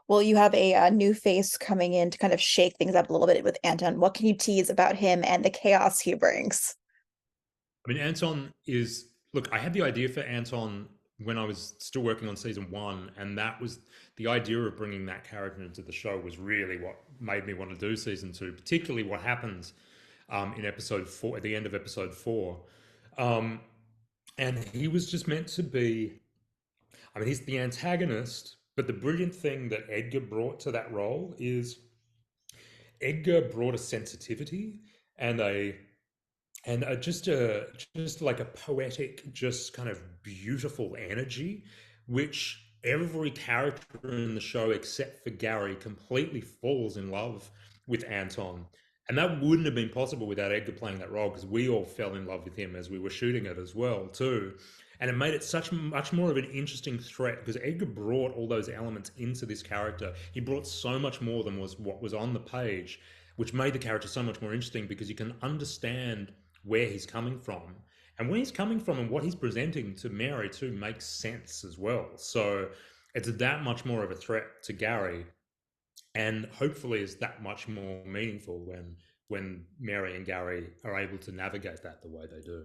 Well, you have a new face coming in to kind of shake things up a little bit with Anton. What can you tease about him and the chaos he brings? I mean, Anton is look. I had the idea for Anton when I was still working on season one, and that was the idea of bringing that character into the show was really what made me want to do season two. Particularly what happens in episode four, at the end of episode four, um, and he was just meant to be. I mean, he's the antagonist, but the brilliant thing that Edgar brought to that role is Edgar brought a sensitivity and just like a poetic, just kind of beautiful energy, which every character in the show except for Gary completely falls in love with Anton. And that wouldn't have been possible without Edgar playing that role because we all fell in love with him as we were shooting it as well too. And it made it such much more of an interesting threat because Edgar brought all those elements into this character. He brought so much more than was what was on the page, which made the character so much more interesting because you can understand where he's coming from. And where he's coming from and what he's presenting to Mary too makes sense as well. So it's that much more of a threat to Gary, and hopefully is that much more meaningful when Mary and Gary are able to navigate that the way they do.